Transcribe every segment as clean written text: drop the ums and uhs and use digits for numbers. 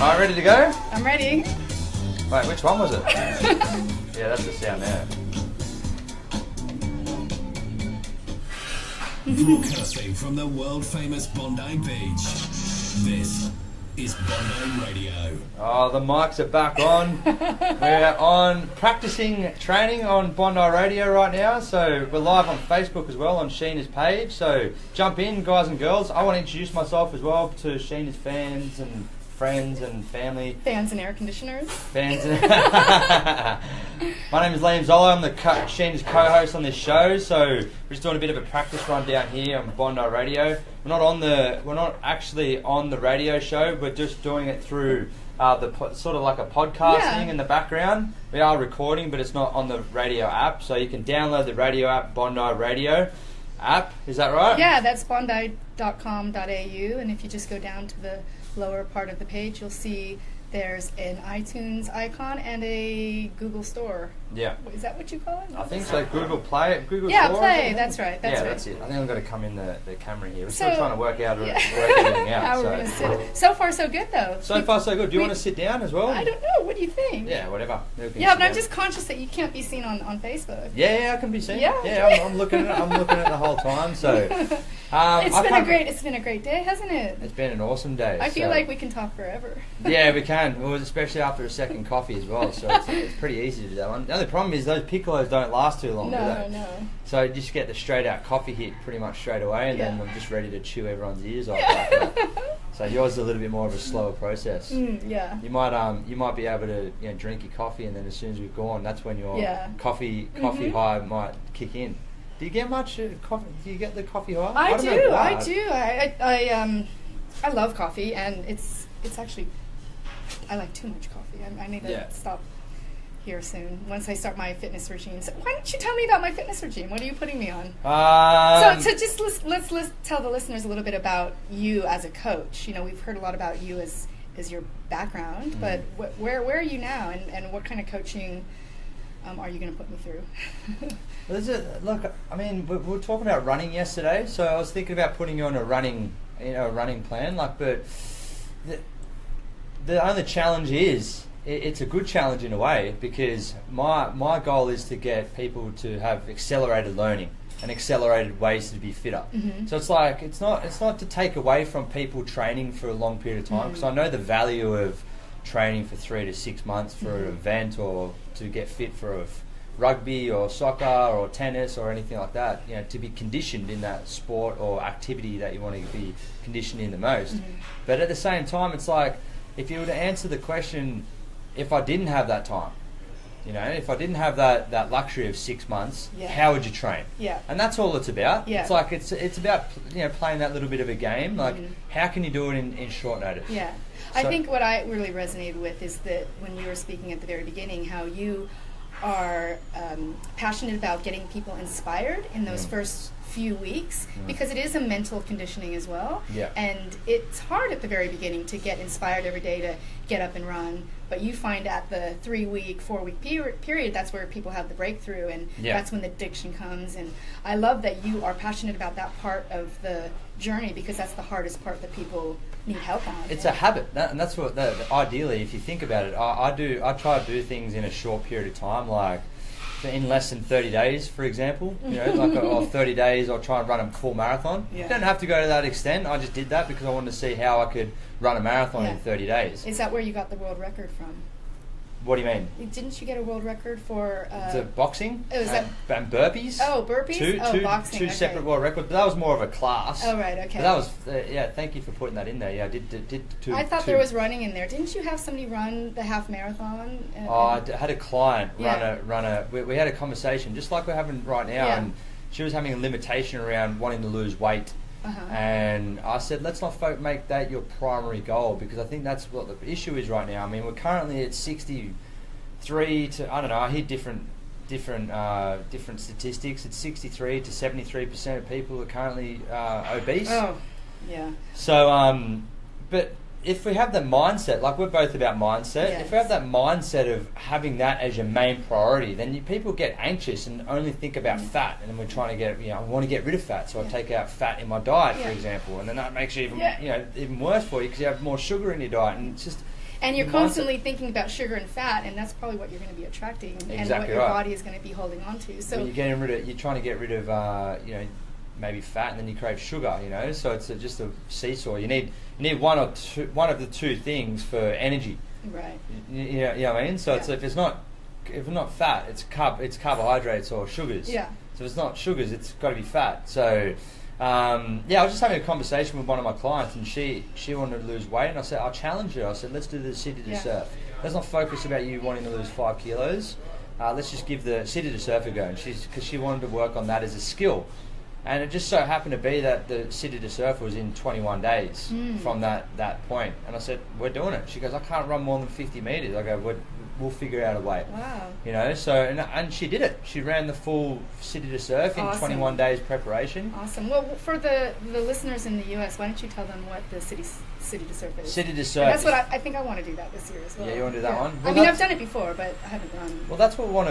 All right, ready to go? I'm ready. Wait, which one was it? Yeah, that's the sound there. Broadcasting from the world-famous Bondi Beach, this is Bondi Radio. Oh, the mics are back on. We're on practicing training on Bondi Radio right now, so we're live on Facebook as well on Sheena's page, so jump in, guys and girls. I want to introduce myself as well to Sheena's fans and friends and family. Fans and air conditioners. Fans. My name is Liam Zollo. I'm the Sheena's co-host on this show. So we're just doing a bit of a practice run down here on Bondi Radio. We're not actually on the radio show. We're just doing it through sort of like a podcast thing in the background. We are recording, but it's not on the radio app. So you can download the radio app, Bondi Radio app. Is that right? Yeah, that's bondi.com.au, and if you just go down to the lower part of the page, you'll see there's an iTunes icon and a Google Store. Yeah. Is that what you call it? I think so. Google Play. Google yeah, Store. Play. That's right. That's it. I think I've got to come in the camera here. We're So- still trying to work everything out. How we're going to sit. So far, so good, though. So far, so good. Do you want to sit down as well? I don't know. What do you think? Yeah, whatever. Yeah, but I'm just conscious that you can't be seen on Facebook. Yeah, I can be seen. Yeah. I'm looking at it. I'm looking at it the whole time. So It's been a great day, hasn't it? It's been an awesome day. I feel like we can talk forever. Yeah, we can. Well, especially after a second coffee as well. So it's pretty easy to do that one. The only problem is those piccolos don't last too long. No, do they? no. So you just get the straight out coffee hit pretty much straight away, and then I'm just ready to chew everyone's ears off after that. So yours is a little bit more of a slower process. Yeah. You might be able to drink your coffee, and then as soon as we've gone, that's when your coffee high might kick in. Do you get much coffee? Do you get the coffee high? I do. I love coffee, and it's actually, I like too much coffee. I need to stop here soon once I start my fitness regime. So why don't you tell me about my fitness regime? What are you putting me on? So just let's tell the listeners a little bit about you as a coach. We've heard a lot about you as your background, but where are you now, and what kind of coaching are you going to put me through? Look, I mean, we were talking about running yesterday, so I was thinking about putting you on a running plan. But the only challenge is it's a good challenge in a way, because my goal is to get people to have accelerated learning and accelerated ways to be fitter. So it's not to take away from people training for a long period of time, because I know the value of training for 3 to 6 months for an event, or to get fit for a rugby or soccer or tennis or anything like that, to be conditioned in that sport or activity that you want to be conditioned in the most. But at the same time, it's like, if you were to answer the question, if I didn't have that time, if I didn't have that luxury of 6 months, how would you train? And that's all it's about. It's like it's about playing that little bit of a game. Like, how can you do it in short notice? I think what I really resonated with is that when you were speaking at the very beginning, how you are passionate about getting people inspired in those first few weeks, because it is a mental conditioning as well. And it's hard at the very beginning to get inspired every day to get up and run, but you find at the 3-week, 4-week period, that's where people have the breakthrough, and that's when the addiction comes. And I love that you are passionate about that part of the journey, because that's the hardest part that people need help on. It's a habit, and that's what ideally, if you think about it, I try to do things in a short period of time, like in less than 30 days, for example. 30 days, I'll try and run a full marathon. You don't have to go to that extent. I just did that because I wanted to see how I could run a marathon in 30 days. Is that where you got the world record from? What do you mean? Didn't you get a world record for... the boxing and burpees. Oh, burpees? Boxing. Two separate world records, but that was more of a class. Oh, right, okay. But that was, thank you for putting that in there. Yeah, I did two. I thought there was running in there. Didn't you have somebody run the half marathon? I had a client run a... We had a conversation, just like we're having right now, and she was having a limitation around wanting to lose weight. And I said, let's not make that your primary goal, because I think that's what the issue is right now. I mean, we're currently at 63 to, I don't know, I hear different statistics. It's 63 to 73% of people are currently obese. Oh, yeah. So, but if we have the mindset, like we're both about mindset, if we have that mindset of having that as your main priority, then people get anxious and only think about fat, and then we're trying to get, I want to get rid of fat, so I take out fat in my diet, for example, and then that makes you even, even worse for you, because you have more sugar in your diet, and it's just... And you're constantly thinking about sugar and fat, and that's probably what you're going to be attracting, and what your body is going to be holding on to. So when you're trying to get rid of, maybe fat, and then you crave sugar. So it's just a seesaw. You need one of the two things for energy. Right. You know what I mean? So it's if it's not fat, it's carbohydrates or sugars. Yeah. So if it's not sugars, it's got to be fat. So. I was just having a conversation with one of my clients, and she wanted to lose weight, and I said, I'll challenge her. I said, let's do the City to Surf. Let's not focus about you wanting to lose 5 kilos. Let's just give the City to Surf a go. And because she wanted to work on that as a skill. And it just so happened to be that the City to Surf was in 21 days from that point. And I said, we're doing it. She goes, I can't run more than 50 metres. I go, we'll figure out a way. Wow. So, and she did it. She ran the full City to Surf in 21 days preparation. Awesome. Well, for the listeners in the US, why don't you tell them what the City to Surf is? City to Surf. And that's what I think I want to do that this year as well. Yeah, you want to do that one? Well, I mean, I've done it before, but I haven't run. Well, that's what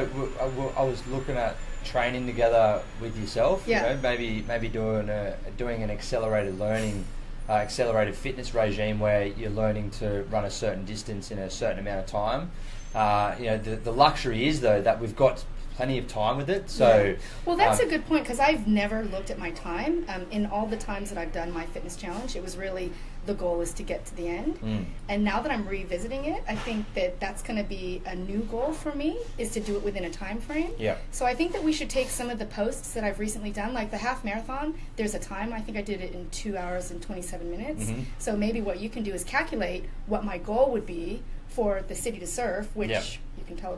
I was looking at training together with yourself. Yeah. Maybe doing an accelerated learning, accelerated fitness regime where you're learning to run a certain distance in a certain amount of time. The luxury is though that we've got plenty of time with it. So, well, that's a good point, because I've never looked at my time. In all the times that I've done my fitness challenge, it was really the goal is to get to the end. And now that I'm revisiting it, I think that that's going to be a new goal for me, is to do it within a time frame. Yeah. So I think that we should take some of the posts that I've recently done, like the half marathon. There's a time. I think I did it in 2 hours and 27 minutes. So maybe what you can do is calculate what my goal would be for the City to Surf, which you can tell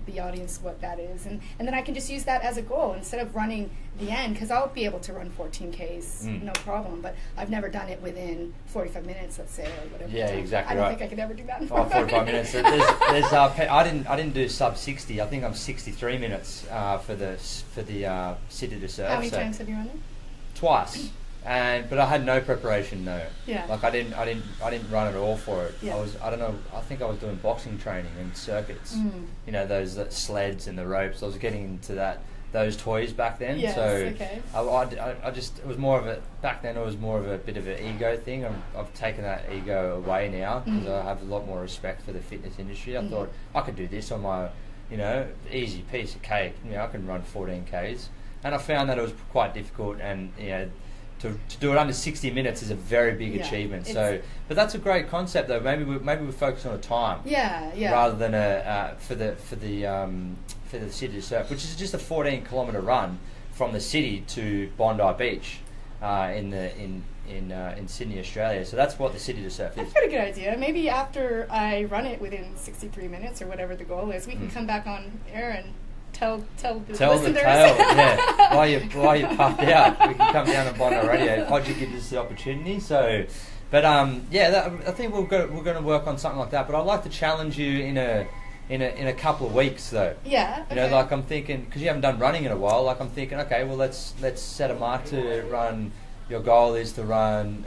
the audience what that is, and then I can just use that as a goal instead of running the end, because I'll be able to run 14 Ks no problem, but I've never done it within 45 minutes, let's say, or whatever. Yeah, exactly. I don't think I could ever do that in 45 minutes. I didn't do sub 60. I think I'm 63 minutes for the City to Surf. How many times have you run it? Twice. But I had no preparation. No. Yeah. Like I didn't run at all for it. Yeah. I think I was doing boxing training and circuits. Those sleds and the ropes. I was getting into those toys back then. Yes, so okay. I just, it was more of a, back then it was more of a bit of an ego thing. I've taken that ego away now, because I have a lot more respect for the fitness industry. I thought I could do this on my, easy piece of cake. I can run 14 Ks, and I found that it was quite difficult, and to do it under 60 minutes is a very big achievement. So, but that's a great concept though. Maybe we focus on a time. Yeah. Rather than for the City to Surf, which is just a 14-kilometre run from the city to Bondi Beach, in Sydney, Australia. So that's what the City to Surf is. That's got a good idea. Maybe after I run it within 63 minutes or whatever the goal is, we can come back on air and tell the listeners. The tale, yeah. While you're puffed out, we can come down on Bondi Radio. Podgy gives us the opportunity. So, but I think we're going to work on something like that. But I'd like to challenge you in a couple of weeks though. Yeah. Okay. Like I'm thinking, because you haven't done running in a while. Like I'm thinking, okay, well let's set a mark to run. Your goal is to run.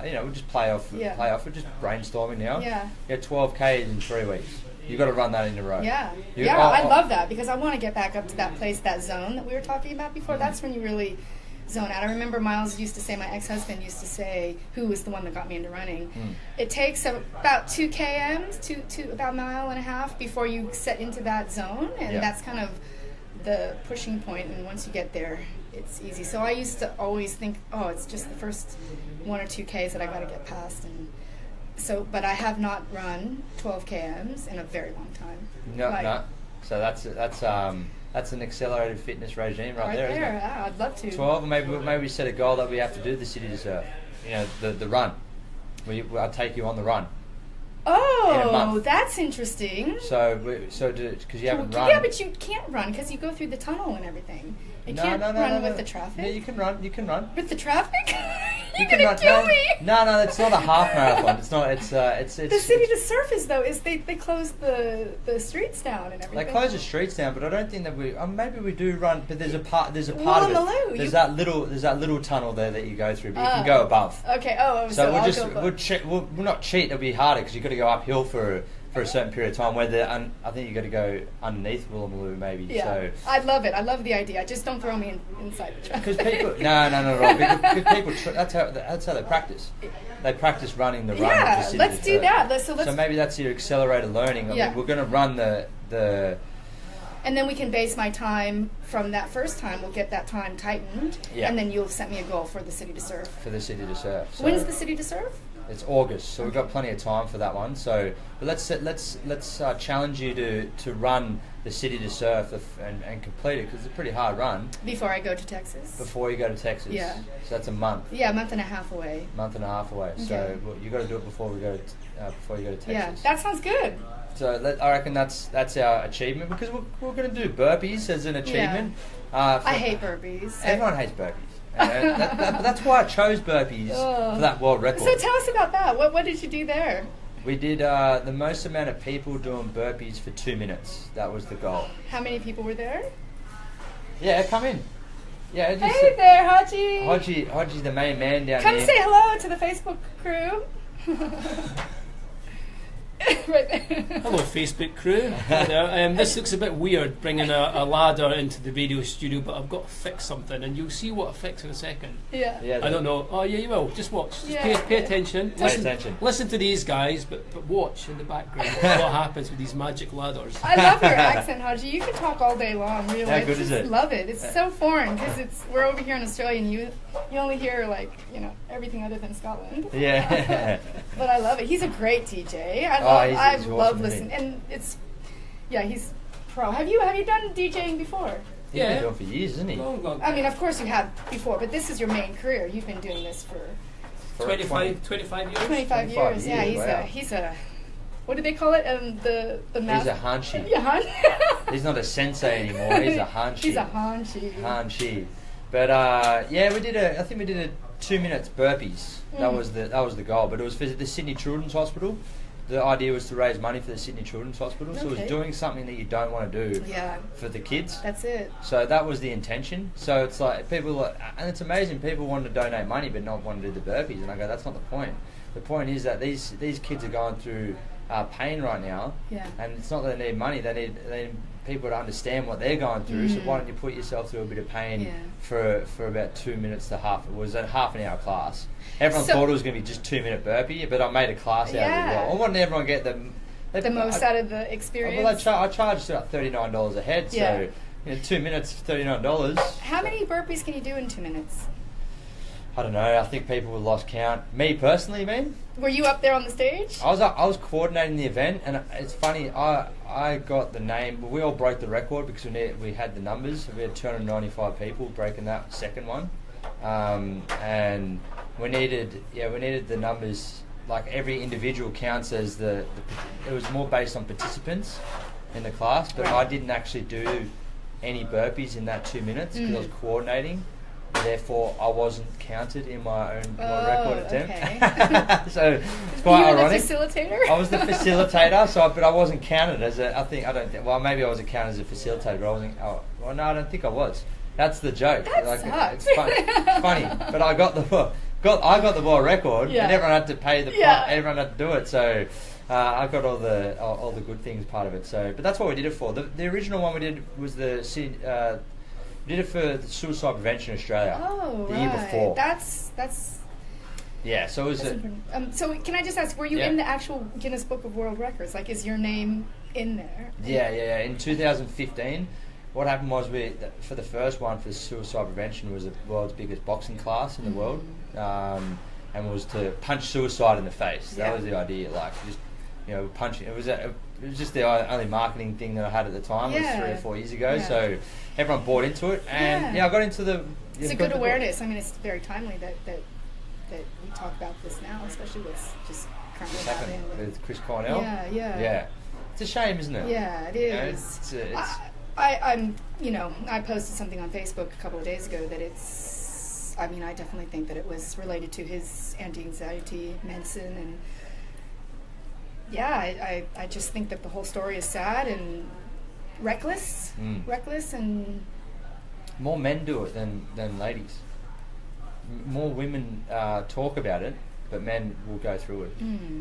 We'll just play off. We're just brainstorming now. Yeah. 12 Ks in 3 weeks. You've got to run that in a row. Yeah. I love that, because I want to get back up to that place, that zone that we were talking about before. That's when you really zone out. I remember Miles used to say, my ex-husband used to say, who was the one that got me into running, it takes about 2 kms to about a mile and a half before you set into that zone, and that's kind of the pushing point, and once you get there, it's easy. So I used to always think, it's just the first 1 or 2 Ks that I got to get past, and so, but I have not run 12 kms in a very long time. No. So that's an accelerated fitness regime right there, isn't it? Yeah, I'd love to. 12, or maybe we set a goal that we have to do the City to Surf. The run. I'll take you on the run. Oh, that's interesting. So because you haven't run. Yeah, but you can't run because you go through the tunnel and everything. You can't run with the traffic. Yeah, you can run. With the traffic? You're gonna kill me. No, it's not a half marathon. It's not. It's the City to Surf is though. Is they close the streets down and everything. They close the streets down, but I don't think that we. Maybe we do run, but there's a part of it. There's that little tunnel there that you go through, but you can go above. Okay. So we'll not cheat. It'll be harder because you've got to go uphill for for a certain period of time. Where I think you got to go underneath Woolloomooloo maybe. Yeah, So I love it. I love the idea. Just don't throw me inside the truck. because people, no, not at all. Because people, that's how they practice. They practice running the run. Yeah, of the city let's to do surf. that. So maybe that's your accelerated learning. I Yeah. mean, we're going to run the. And then we can base my time from that first time. We'll get that time tightened, Yeah. and then you'll set me a goal for the city to surf. For the city to surf. So When's the city to surf? It's August, so we've got plenty of time for that one. So, but let's challenge you to run the city to surf and complete it, because it's a pretty hard run Before I go to Texas. before you go to Texas. Yeah. So that's a month. Yeah, a month and a half away. Month and a half away. So Okay. you got to do it before we go to, before you go to Texas. Yeah, that sounds good. So I reckon that's our achievement, because we're going to do burpees as an achievement. I hate burpees. Everyone hates burpees. But that's why I chose burpees for that world record. So tell us about that. What did you do there? We did the most amount of people doing burpees for 2 minutes. That was the goal. How many people were there? Yeah, come in. Yeah, just, Hey there, Haji. Haji's the main man down Come here. say hello to the Facebook crew. Right there. Hello, Facebook crew. Hi there. This looks a bit weird, bringing a ladder into the video studio, but I've got to fix something, and you'll see what I fix in a second. Yeah. Yeah, I don't know. Oh, yeah, you will. Just watch. Just Yeah. pay attention. Pay attention. Listen to these guys, but watch in the background what happens with these magic ladders. I love your accent, Haji. You can talk all day long, really. How good is I it? love it. It's so foreign because we're over here in Australia, and you only hear everything other than Scotland. Yeah. But I love it. He's a great DJ. he's I awesome, love isn't he? listening, and he's pro. Have you done DJing before? He's been Yeah. doing it for years, isn't he? Long. I mean, of course you have before, but this is your main career. You've been doing this for For 25 years? 25 25 years. Yeah, years, wow. he's a what do they call it? The He's master. a hanshi. Yeah, Han. He's not a sensei anymore. He's a hanshi. He's a hanshi. Hanshi. But I think we did a 2 minutes burpees. That was the goal. But it was for the Sydney Children's Hospital. The idea was to raise money for the Sydney Children's Hospital. So it Okay. was doing something that you don't want to do Yeah, for the kids. that's it. So that was the intention. So it's like and it's amazing, people want to donate money but not want to do the burpees. And I go, that's not the point. The point is that these kids are going through pain right now. Yeah. And it's not that they need money, they need people to understand what they're going through. So why don't you put yourself through a bit of pain Yeah. for about 2 minutes to half. It was a half an hour class. Everyone So- thought it was going to be just 2 minute burpee, but I made a class out of it as well. I wanted everyone to get The most out of the experience. well, I charged about $39 a head, Yeah. so 2 minutes, $39. How many burpees can you do in 2 minutes? I don't know. I think people would lost count. Me personally, man, Were you up there on the stage? I was coordinating the event, and it's funny. I got the name. We all broke the record because we had the numbers. We had 295 people breaking that second one, and we needed the numbers. Like every individual counts as it was more based on participants in the class, but Right. I didn't actually do any burpees in that 2 minutes because I was coordinating. Therefore, I wasn't counted in my record attempt. Okay. So it's quite you were ironic. the facilitator? I was the facilitator, but I wasn't counted as a. Well, maybe I wasn't counted as a facilitator. But I wasn't. No, I don't think I was. That's the joke. That sucks. It's funny, but I got the world record, Yeah. and everyone had to pay the. Yeah. Everyone had to do it, so. I got all the good things part of it. So, but that's what we did it for. The original one we did was we did it for the Suicide Prevention Australia. Oh, the year right. before. That's Yeah, so it was. important. So can I just ask, were you Yeah. in the actual Guinness Book of World Records? Like, is your name in there? Yeah. In 2015, what happened was for the first one for suicide prevention was the world's biggest boxing class in the world, and was to punch suicide in the face. That Yeah. was the idea, like just punching. It was just the only marketing thing that I had at the time. It was Yeah. 3 or 4 years ago, Yeah. so everyone bought into it, and Yeah. I got into the. It's a got good the- awareness. I mean, it's very timely that we talk about this now, especially what's just currently What's happened happening. with Chris Cornell. Yeah. It's a shame, isn't it? Yeah, it You know, is. it's I posted something on Facebook a couple of days ago that I definitely think that it was related to his anti-anxiety medicine, and I just think that the whole story is sad and reckless, and more men do it than ladies. More women talk about it, but men will go through it.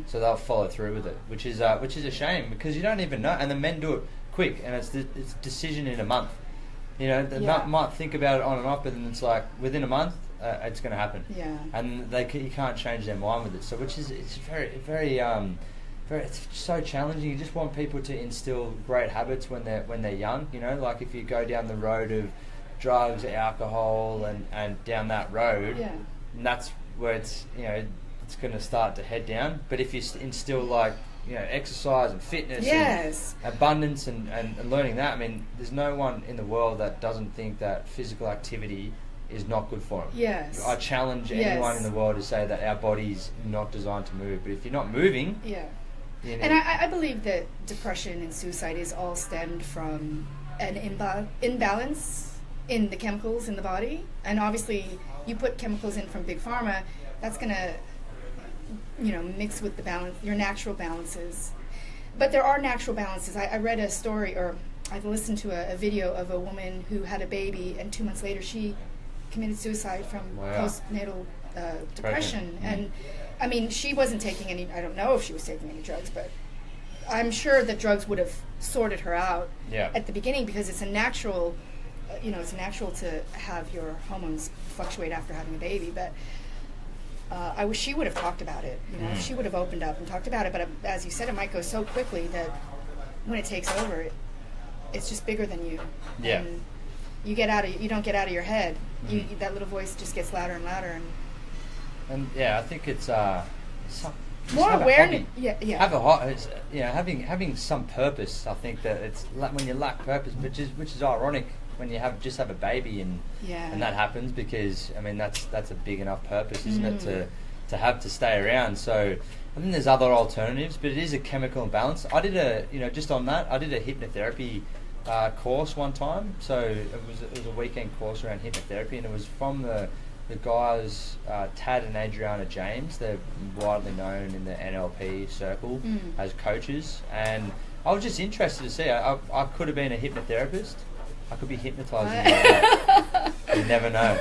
So they'll follow through with it, which is a shame, because you don't even know, and the men do it quick, and it's a decision in a month. You know, they might think about it on and off, but then it's like within a month, it's going to happen. Yeah. And you can't change their mind with it. So it's very it's so challenging. You just want people to instill great habits when they're young. You know, like if you go down the road of drugs, alcohol, and down that road, and that's where it's going to start to head down. But if you instill like exercise and fitness, and abundance and learning that, I mean, there's no one in the world that doesn't think that physical activity is not good for them. Yes. I challenge anyone in the world to say that our body's not designed to move, but if you're not moving, and I believe that depression and suicide is all stemmed from an imbalance in the chemicals in the body. And obviously, you put chemicals in from Big Pharma, that's going to, mix with the balance, your natural balances. But there are natural balances. I read a story, or I listened to a video of a woman who had a baby, and 2 months later she committed suicide from postnatal depression. And I mean, she wasn't taking any, I don't know if she was taking any drugs, but I'm sure that drugs would have sorted her out at the beginning, because it's a natural, it's natural to have your hormones fluctuate after having a baby. But I wish she would have talked about it. If she would have opened up and talked about it. But as you said, it might go so quickly that when it takes over, it's just bigger than you. Yeah. And you don't get out of your head. That little voice just gets louder and louder. And I think it's more awareness. Having some purpose. I think that it's when you lack purpose, which is ironic when you have a baby and that happens, because I mean that's a big enough purpose, isn't it, to have to stay around. So I think there's other alternatives, but it is a chemical imbalance. I did a hypnotherapy course one time. So it was a weekend course around hypnotherapy, and it was from the guys Tad and Adriana James. They're widely known in the NLP circle as coaches, and I was just interested to see. I could have been a hypnotherapist. I could be hypnotising you. You never know.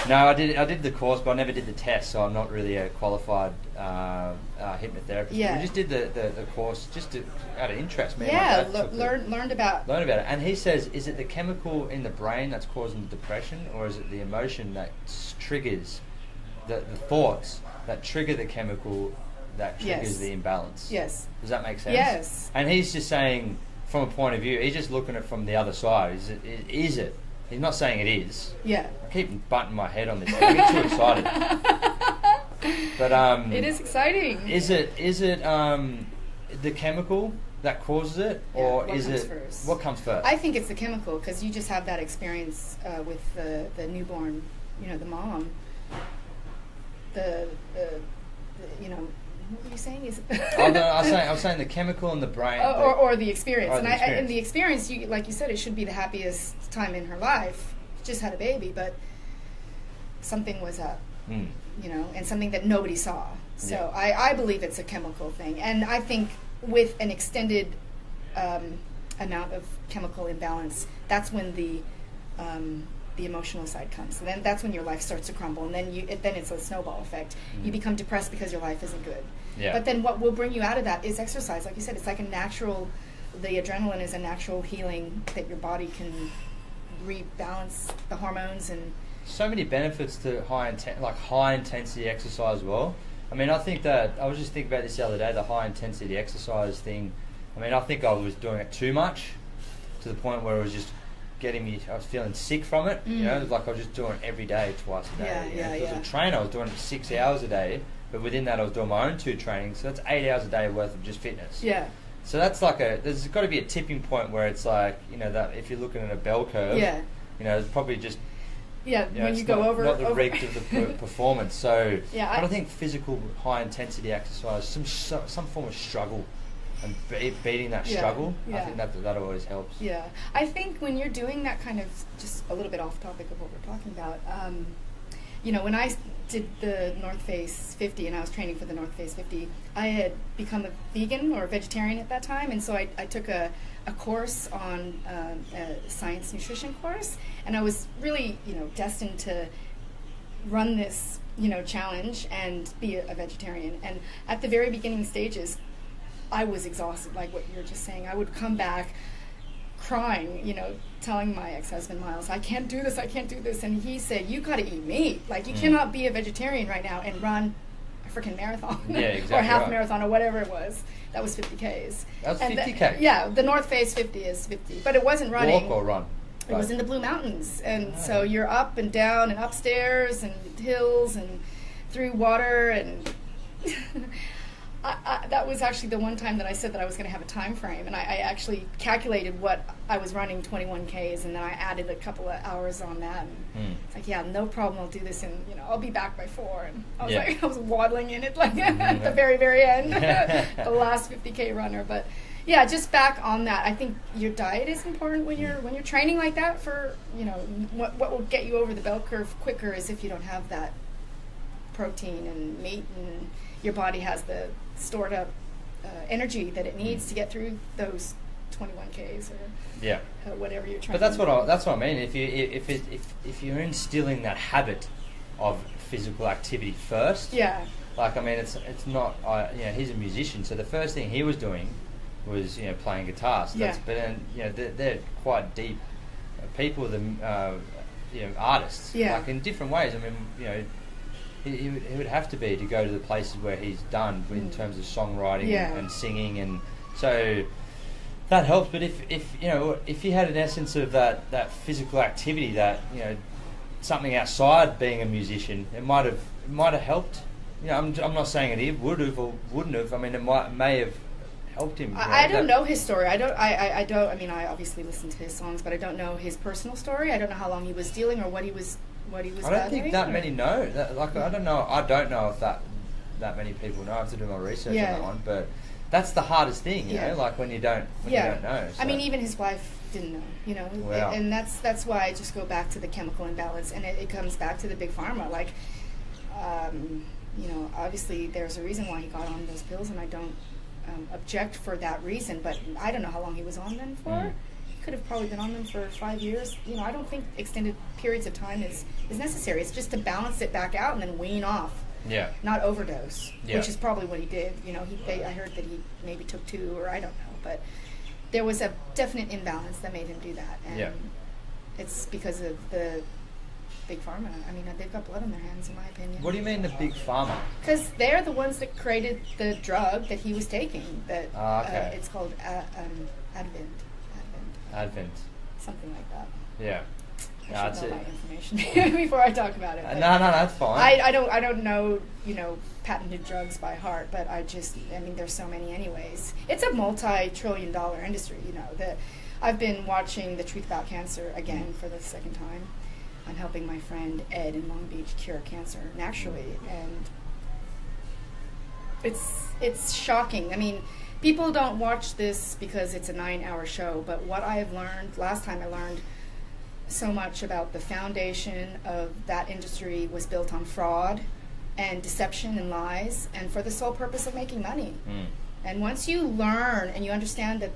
No, I did the course, but I never did the test, so I'm not really a qualified hypnotherapist. Yeah. We just did the course just out of interest. Learned about it. And he says, is it the chemical in the brain that's causing the depression, or is it the emotion that triggers the thoughts that trigger the chemical that triggers the imbalance? Yes. Does that make sense? Yes. And he's just saying, from a point of view, he's just looking at it from the other side. Is it? He's not saying it is. Yeah. I keep butting my head on this. I get too excited. But it is exciting. Is it the chemical that causes it, or is it first? What comes first? I think it's the chemical, because you just have that experience with the newborn, the mom. What were you saying? Is it I was saying the chemical in the brain, or the experience. And in the experience, like you said, it should be the happiest time in her life. She just had a baby, but something was up, and something that nobody saw. So I believe it's a chemical thing, and I think with an extended amount of chemical imbalance, that's when the emotional side comes. And then that's when your life starts to crumble, and then it's a snowball effect. You become depressed because your life isn't good. Yeah. But then what will bring you out of that is exercise. Like you said, it's like the adrenaline is a natural healing that your body can rebalance the hormones. And so many benefits to high intensity exercise as well. I mean, I think that I was just thinking about this the other day, the high intensity exercise thing. I mean, I think I was doing it too much, to the point where it was just getting me, I was feeling sick from it. Like I was just doing it every day, twice a day. If I was a trainer, I was doing it 6 hours a day, but within that I was doing my own 2 trainings, so that's 8 hours a day worth of just fitness. Yeah. So that's like there's got to be a tipping point where it's like, that if you're looking at a bell curve, it's probably just when you go over not the reach of the performance. So but I think physical high intensity exercise, some form of struggle, and beating that struggle, I think that always helps. Yeah, I think when you're doing that kind of, just a little bit off topic of what we're talking about, when I did the North Face 50 and I was training for the North Face 50, I had become a vegan or a vegetarian at that time, and so I took a course on a science nutrition course, and I was really destined to run this challenge and be a vegetarian. And at the very beginning stages, I was exhausted, like what you were just saying. I would come back crying, telling my ex-husband Miles, I can't do this, and he said, you got to eat meat. Like, you cannot be a vegetarian right now and run a freaking marathon. Yeah, exactly. Or half right. marathon or whatever it was. That was 50 Ks. That was 50 Ks? Yeah, the North Face 50 is 50, but it wasn't running. Walk or run? It was in the Blue Mountains, and so you're up and down and upstairs and hills and through water, and that was actually the one time that I said that I was going to have a time frame, and I actually calculated what I was running 21 Ks, and then I added a couple of hours on that, and it's like, yeah, no problem, I'll do this, and I'll be back by 4, and I was I was waddling in it like at the very, very end, the last 50K runner, but yeah, just back on that, I think your diet is important when you're training like that. For what will get you over the bell curve quicker is if you don't have that protein and meat, and your body has the stored up energy that it needs to get through those 21 Ks or whatever you're trying. But that's what I mean. If you're instilling that habit of physical activity first, like, I mean, it's not. He's a musician, so the first thing he was doing was playing guitar. So but then they're quite deep people, artists, like in different ways. I mean, he would have to go to the places where he's done in terms of songwriting and singing, and so that helps. But if you had an essence of that physical activity, that something outside being a musician, it might have helped. I'm not saying it would have or wouldn't have. I mean, it may have helped him. I don't know his story. I mean, I obviously listened to his songs, but I don't know his personal story. I don't know how long he was dealing or what he was. I don't think that many know. I don't know. I don't know if that many people know. I have to do my research on that one. But that's the hardest thing, like when you don't know. So. I mean, even his wife didn't know. Wow. And that's why I just go back to the chemical imbalance, and it comes back to the big pharma. Like, obviously there's a reason why he got on those pills, and I don't object for that reason. But I don't know how long he was on them for. Could have probably been on them for 5 years. I don't think extended periods of time is necessary. It's just to balance it back out and then wean off. Yeah. Not overdose, which is probably what he did. I heard that he maybe took 2, or I don't know, but there was a definite imbalance that made him do that, and it's because of the big pharma. I mean, they've got blood on their hands, in my opinion. What do you mean, the big pharma? Because they're the ones that created the drug that he was taking. That it's called Advent. Something like that. Yeah. I should know my information before I talk about it. No, that's fine. I don't know, patented drugs by heart, but there's so many anyways. It's a multi-trillion-dollar industry, I've been watching The Truth About Cancer again for the second time. I'm helping my friend Ed in Long Beach cure cancer naturally, and it's shocking. I mean, people don't watch this because it's a 9-hour show, but what I have learned, last time I learned so much about the foundation of that industry was built on fraud and deception and lies, and for the sole purpose of making money. And once you learn and you understand that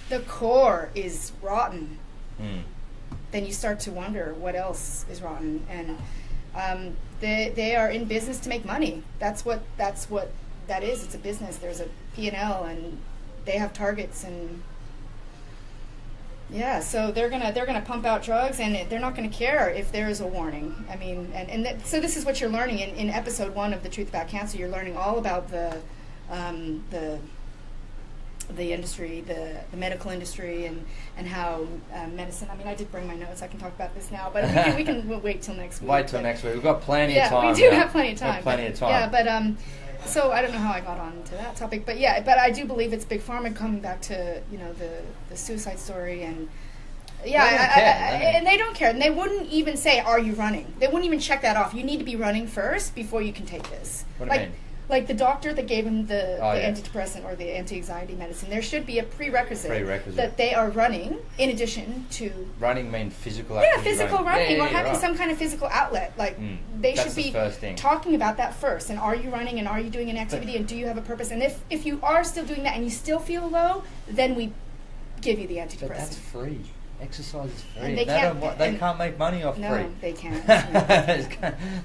the core is rotten, then you start to wonder what else is rotten. And they are in business to make money. That's what that is. It's a business. There's a P&L, and they have targets, and so they're gonna pump out drugs, and they're not gonna care if there is a warning. I mean, so this is what you're learning in episode 1 of The Truth About Cancer. You're learning all about the industry, the medical industry, and how medicine. I mean, I did bring my notes. I can talk about this now, but we can wait till next week. Wait till next week. We've got plenty of time. Yeah, we do have plenty of time. Yeah, but so I don't know how I got on to that topic, but I do believe it's big pharma coming back to the suicide story, and and they don't care, and they wouldn't even say, "Are you running?" They wouldn't even check that off. You need to be running first before you can take this. What do you mean? Like the doctor that gave him the antidepressant or the anti-anxiety medicine, there should be a prerequisite that they are running in addition to... Running means physical activity. Yeah, physical running or having some kind of physical outlet. Like they should be talking about that first. And are you running, and are you doing an activity, and do you have a purpose? And if you are still doing that and you still feel low, then we give you the antidepressant. But that's free. exercise is free. And They can't can't make money off No, free. they can't.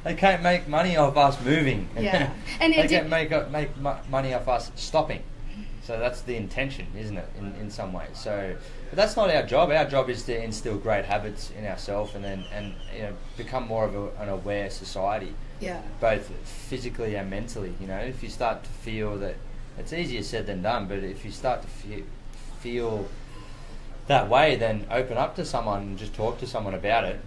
They can't make money off us moving. Yeah. And they it can't make money off us stopping. So that's the intention, isn't it, in some ways? So, but that's not our job. Our job is to instill great habits in ourselves and become more of an aware society. Yeah. Both physically and mentally. If you start to feel that, it's easier said than done, but if you start to feel that way, then open up to someone and just talk to someone about it,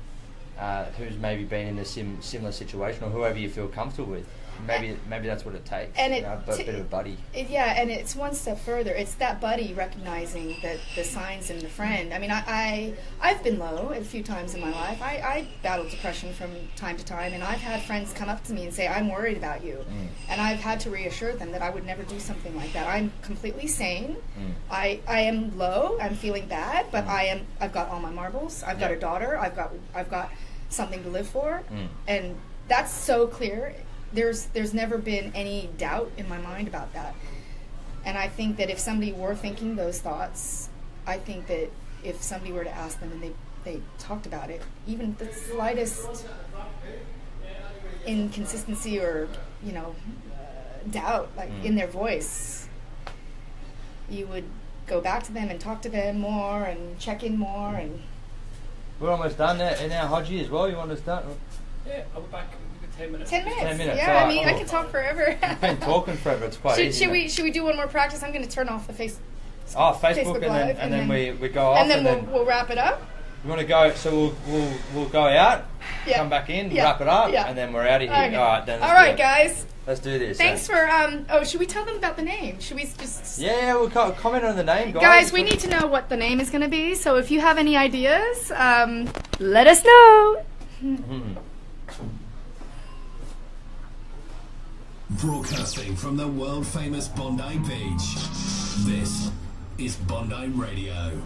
who's maybe been in a similar situation, or whoever you feel comfortable with. Maybe that's what it takes. And a bit of a buddy. And it's one step further. It's that buddy recognizing the signs in the friend. I mean, I've been low a few times in my life. I battled depression from time to time, and I've had friends come up to me and say, "I'm worried about you," and I've had to reassure them that I would never do something like that. I'm completely sane. I am low. I'm feeling bad, but I've got all my marbles. I've got a daughter. I've got something to live for, and that's so clear. There's never been any doubt in my mind about that. And I think that if somebody were thinking those thoughts, I think that if somebody were to ask them and they talked about it, even the slightest inconsistency or doubt in their voice, you would go back to them and talk to them more and check in more. And we're almost done there in our Hodgie as well. You want to start? Yeah, I'll be back. 10 minutes. 10 minutes. 10 minutes. Yeah, Right, I mean, cool. I could talk forever. I've been talking forever. It's quite easy. Should we do one more practice? I'm going to turn off the Facebook Live, and then we go off, and then we'll wrap it up. You want to go? So we'll go out, come back in, wrap it up, and then we're out of here. Okay. All right, then. All right, guys. Let's do this. Thanks for. Should we tell them about the name? Should we just? Yeah, we'll comment on the name, guys. Guys, we need to know what the name is going to be. So if you have any ideas, let us know. Broadcasting from the world-famous Bondi Beach, this is Bondi Radio.